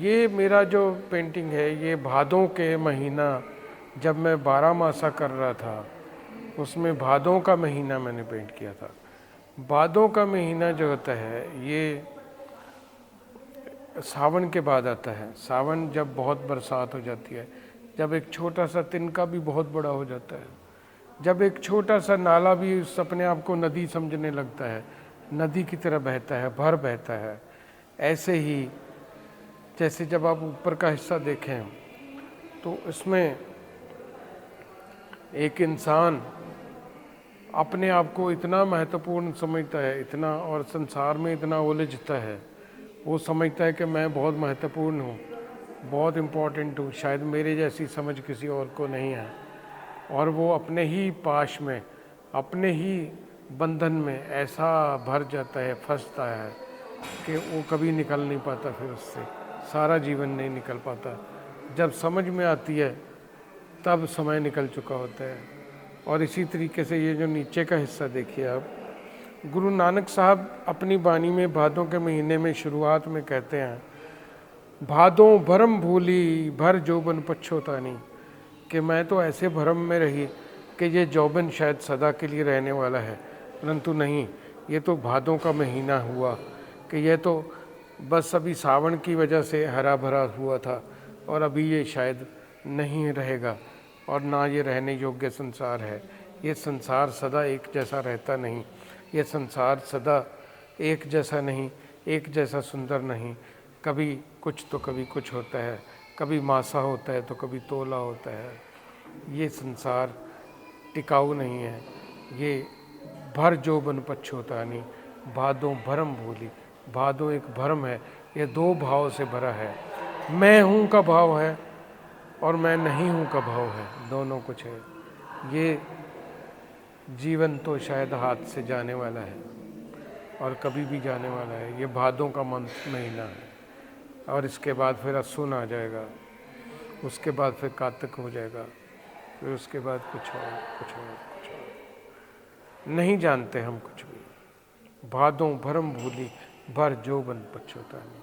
ये मेरा जो पेंटिंग है ये भादों के महीना, जब मैं 12 मासा कर रहा था उसमें भादों का महीना मैंने पेंट किया था। भादों का महीना जो होता है ये सावन के बाद आता है। सावन जब बहुत बरसात हो जाती है, जब एक छोटा सा तिनका भी बहुत बड़ा हो जाता है, जब एक छोटा सा नाला भी उस अपने आप को नदी समझने लगता है, नदी की तरह बहता है, भर बहता है। ऐसे ही जैसे जब आप ऊपर का हिस्सा देखें तो इसमें एक इंसान अपने आप को इतना महत्वपूर्ण समझता है, इतना, और संसार में इतना उलझता है, वो समझता है कि मैं बहुत महत्वपूर्ण हूँ, बहुत इम्पोर्टेंट हूँ, शायद मेरे जैसी समझ किसी और को नहीं है, और वो अपने ही पाश में, अपने ही बंधन में ऐसा भर जाता है, फंसता है कि वो कभी निकल नहीं पाता, फिर उससे सारा जीवन नहीं निकल पाता। जब समझ में आती है तब समय निकल चुका होता है। और इसी तरीके से ये जो नीचे का हिस्सा देखिए आप, गुरु नानक साहब अपनी बानी में भादों के महीने में शुरुआत में कहते हैं, भादों भरम भूली भर जोबन पछोतानी, कि मैं तो ऐसे भरम में रही कि ये जौबन शायद सदा के लिए रहने वाला है, परंतु नहीं, ये तो भादों का महीना हुआ कि ये तो बस अभी सावन की वजह से हरा भरा हुआ था और अभी ये शायद नहीं रहेगा, और ना ये रहने योग्य संसार है। ये संसार सदा एक जैसा रहता नहीं, ये संसार सदा एक जैसा नहीं, एक जैसा सुंदर नहीं, कभी कुछ तो कभी कुछ होता है, कभी मासा होता है तो कभी तोला होता है। ये संसार टिकाऊ नहीं है। ये भर जोबन पछोतानी, भादों भरम भूली, भादों एक भरम है, ये दो भाव से भरा है। मैं हूँ का भाव है और मैं नहीं हूँ का भाव है, दोनों कुछ है। ये जीवन तो शायद हाथ से जाने वाला है और कभी भी जाने वाला है। ये भादों का महीना है, और इसके बाद फिर असुन आ जाएगा, उसके बाद फिर कार्तिक हो जाएगा, फिर उसके बाद कुछ और कुछ और कुछ और, नहीं जानते हम कुछ भी। भादों भरम भूली भर जोबन पछोतानी।